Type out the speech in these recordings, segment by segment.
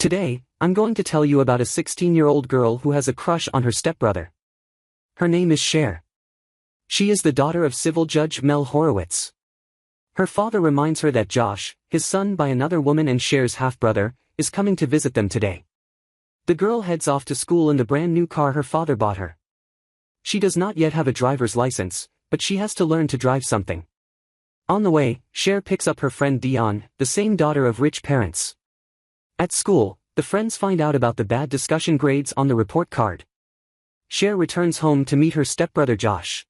Today, I'm going to tell you about a 16-year-old girl who has a crush on her stepbrother. Her name is Cher. She is the daughter of civil judge Mel Horowitz. Her father reminds her that Josh, his son by another woman and Cher's half-brother, is coming to visit them today. The girl heads off to school in the brand new car her father bought her. She does not yet have a driver's license, but she has to learn to drive something. On the way, Cher picks up her friend Dion, the same daughter of rich parents. At school, the friends find out about the bad discussion grades on the report card. Cher returns home to meet her stepbrother Josh.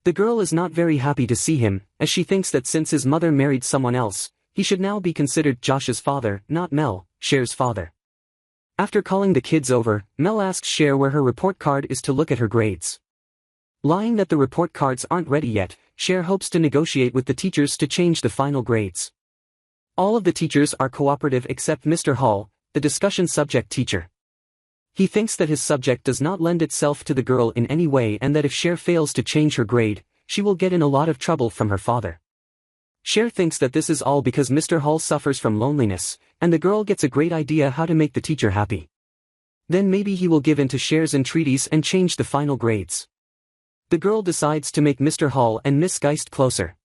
The girl is not very happy to see him, as she thinks that since his mother married someone else, he should now be considered Josh's father, not Mel, Cher's father. After calling the kids over, Mel asks Cher where her report card is to look at her grades. Lying that the report cards aren't ready yet, Cher hopes to negotiate with the teachers to change the final grades. All of the teachers are cooperative except Mr. Hall, the discussion subject teacher. He thinks that his subject does not lend itself to the girl in any way and that if Cher fails to change her grade, she will get in a lot of trouble from her father. Cher thinks that this is all because Mr. Hall suffers from loneliness, and the girl gets a great idea how to make the teacher happy. Then maybe he will give in to Cher's entreaties and change the final grades. The girl decides to make Mr. Hall and Miss Geist closer.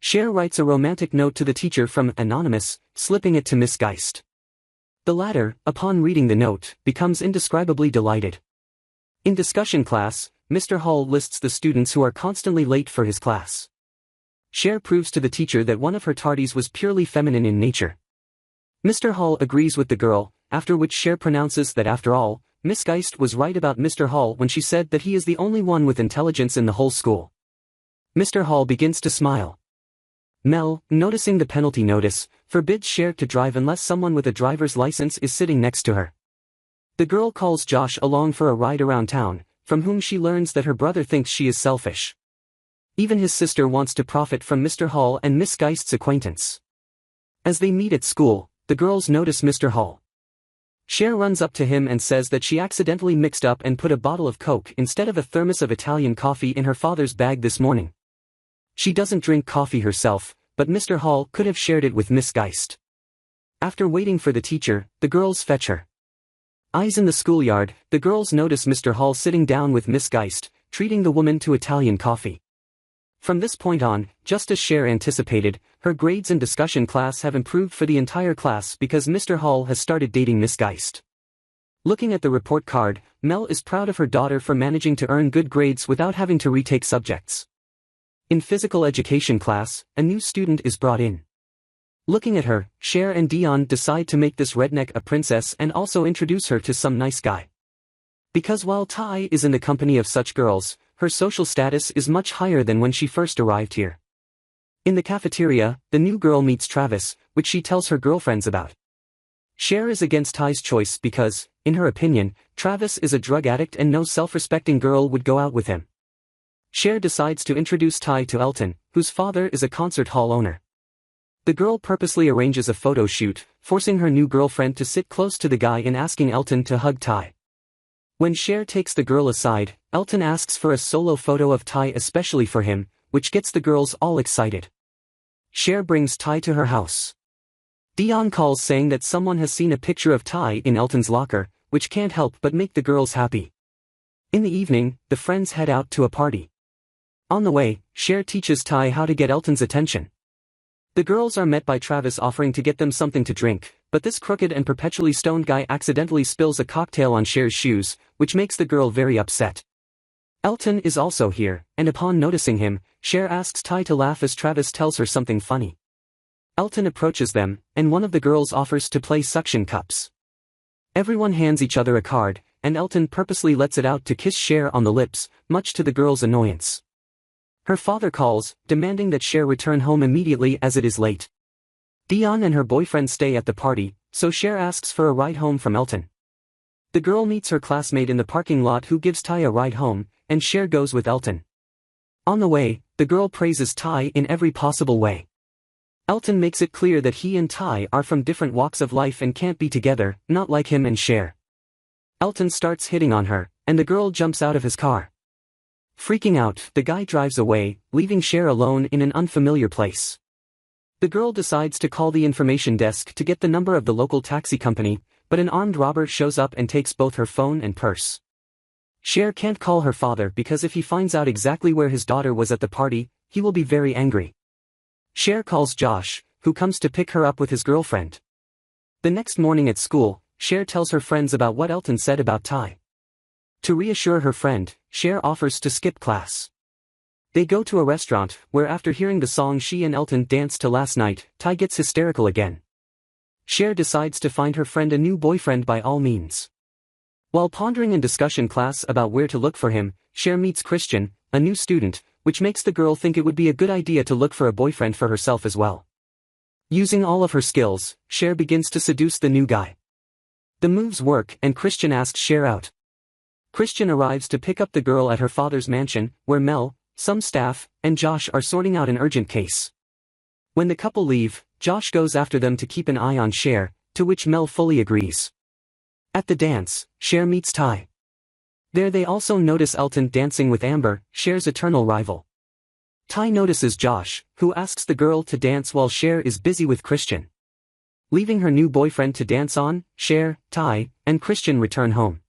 Cher writes a romantic note to the teacher from Anonymous, slipping it to Miss Geist. The latter, upon reading the note, becomes indescribably delighted. In discussion class, Mr. Hall lists the students who are constantly late for his class. Cher proves to the teacher that one of her tardies was purely feminine in nature. Mr. Hall agrees with the girl, after which Cher pronounces that after all, Miss Geist was right about Mr. Hall when she said that he is the only one with intelligence in the whole school. Mr. Hall begins to smile. Mel, noticing the penalty notice, forbids Cher to drive unless someone with a driver's license is sitting next to her. The girl calls Josh along for a ride around town, from whom she learns that her brother thinks she is selfish. Even his sister wants to profit from Mr. Hall and Miss Geist's acquaintance. As they meet at school, the girls notice Mr. Hall. Cher runs up to him and says that she accidentally mixed up and put a bottle of Coke instead of a thermos of Italian coffee in her father's bag this morning. She doesn't drink coffee herself, but Mr. Hall could have shared it with Miss Geist. After waiting for the teacher, the girls fetch her. Eyes in the schoolyard, the girls notice Mr. Hall sitting down with Miss Geist, treating the woman to Italian coffee. From this point on, just as Cher anticipated, her grades in discussion class have improved for the entire class because Mr. Hall has started dating Miss Geist. Looking at the report card, Mel is proud of her daughter for managing to earn good grades without having to retake subjects. In physical education class, a new student is brought in. Looking at her, Cher and Dion decide to make this redneck a princess and also introduce her to some nice guy. Because while Ty is in the company of such girls, her social status is much higher than when she first arrived here. In the cafeteria, the new girl meets Travis, which she tells her girlfriends about. Cher is against Ty's choice because, in her opinion, Travis is a drug addict and no self-respecting girl would go out with him. Cher decides to introduce Ty to Elton, whose father is a concert hall owner. The girl purposely arranges a photo shoot, forcing her new girlfriend to sit close to the guy and asking Elton to hug Ty. When Cher takes the girl aside, Elton asks for a solo photo of Ty especially for him, which gets the girls all excited. Cher brings Ty to her house. Dion calls saying that someone has seen a picture of Ty in Elton's locker, which can't help but make the girls happy. In the evening, the friends head out to a party. On the way, Cher teaches Ty how to get Elton's attention. The girls are met by Travis offering to get them something to drink, but this crooked and perpetually stoned guy accidentally spills a cocktail on Cher's shoes, which makes the girl very upset. Elton is also here, and upon noticing him, Cher asks Ty to laugh as Travis tells her something funny. Elton approaches them, and one of the girls offers to play suction cups. Everyone hands each other a card, and Elton purposely lets it out to kiss Cher on the lips, much to the girl's annoyance. Her father calls, demanding that Cher return home immediately as it is late. Dion and her boyfriend stay at the party, so Cher asks for a ride home from Elton. The girl meets her classmate in the parking lot who gives Ty a ride home, and Cher goes with Elton. On the way, the girl praises Ty in every possible way. Elton makes it clear that he and Ty are from different walks of life and can't be together, not like him and Cher. Elton starts hitting on her, and the girl jumps out of his car. Freaking out, the guy drives away, leaving Cher alone in an unfamiliar place. The girl decides to call the information desk to get the number of the local taxi company, but an armed robber shows up and takes both her phone and purse. Cher can't call her father because if he finds out exactly where his daughter was at the party, he will be very angry. Cher calls Josh, who comes to pick her up with his girlfriend. The next morning at school, Cher tells her friends about what Elton said about Ty. To reassure her friend, Cher offers to skip class. They go to a restaurant, where after hearing the song she and Elton danced to last night, Ty gets hysterical again. Cher decides to find her friend a new boyfriend by all means. While pondering in discussion class about where to look for him, Cher meets Christian, a new student, which makes the girl think it would be a good idea to look for a boyfriend for herself as well. Using all of her skills, Cher begins to seduce the new guy. The moves work and Christian asks Cher out. Christian arrives to pick up the girl at her father's mansion, where Mel, some staff, and Josh are sorting out an urgent case. When the couple leave, Josh goes after them to keep an eye on Cher, to which Mel fully agrees. At the dance, Cher meets Ty. There they also notice Elton dancing with Amber, Cher's eternal rival. Ty notices Josh, who asks the girl to dance while Cher is busy with Christian. Leaving her new boyfriend to dance on, Cher, Ty, and Christian return home.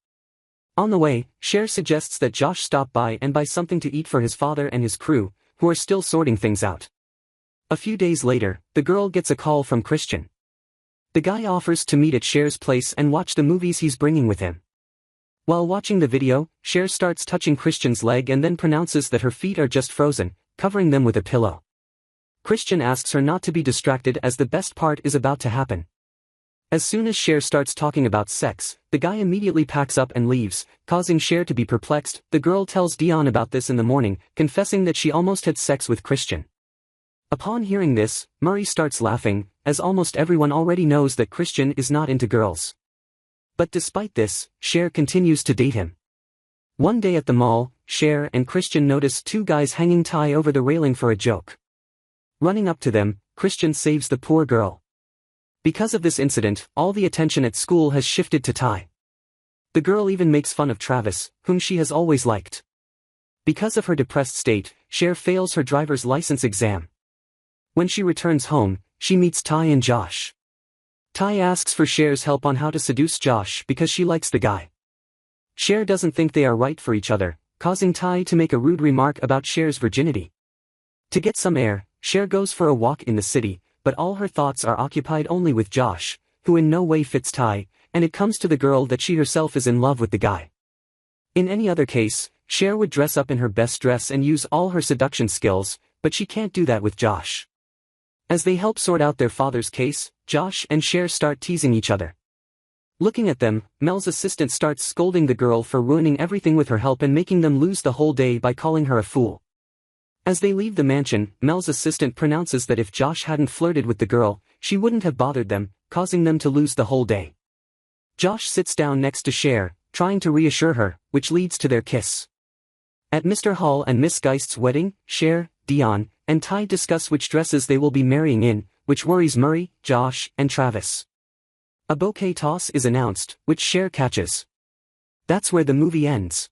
On the way, Cher suggests that Josh stop by and buy something to eat for his father and his crew, who are still sorting things out. A few days later, the girl gets a call from Christian. The guy offers to meet at Cher's place and watch the movies he's bringing with him. While watching the video, Cher starts touching Christian's leg and then pronounces that her feet are just frozen, covering them with a pillow. Christian asks her not to be distracted as the best part is about to happen. As soon as Cher starts talking about sex, the guy immediately packs up and leaves, causing Cher to be perplexed. The girl tells Dion about this in the morning, confessing that she almost had sex with Christian. Upon hearing this, Murray starts laughing, as almost everyone already knows that Christian is not into girls. But despite this, Cher continues to date him. One day at the mall, Cher and Christian notice two guys hanging Ty over the railing for a joke. Running up to them, Christian saves the poor girl. Because of this incident, all the attention at school has shifted to Ty. The girl even makes fun of Travis, whom she has always liked. Because of her depressed state, Cher fails her driver's license exam. When she returns home, she meets Ty and Josh. Ty asks for Cher's help on how to seduce Josh because she likes the guy. Cher doesn't think they are right for each other, causing Ty to make a rude remark about Cher's virginity. To get some air, Cher goes for a walk in the city, but all her thoughts are occupied only with Josh, who in no way fits Ty, and it comes to the girl that she herself is in love with the guy. In any other case, Cher would dress up in her best dress and use all her seduction skills, but she can't do that with Josh. As they help sort out their father's case, Josh and Cher start teasing each other. Looking at them, Mel's assistant starts scolding the girl for ruining everything with her help and making them lose the whole day by calling her a fool. As they leave the mansion, Mel's assistant pronounces that if Josh hadn't flirted with the girl, she wouldn't have bothered them, causing them to lose the whole day. Josh sits down next to Cher, trying to reassure her, which leads to their kiss. At Mr. Hall and Miss Geist's wedding, Cher, Dion, and Ty discuss which dresses they will be marrying in, which worries Murray, Josh, and Travis. A bouquet toss is announced, which Cher catches. That's where the movie ends.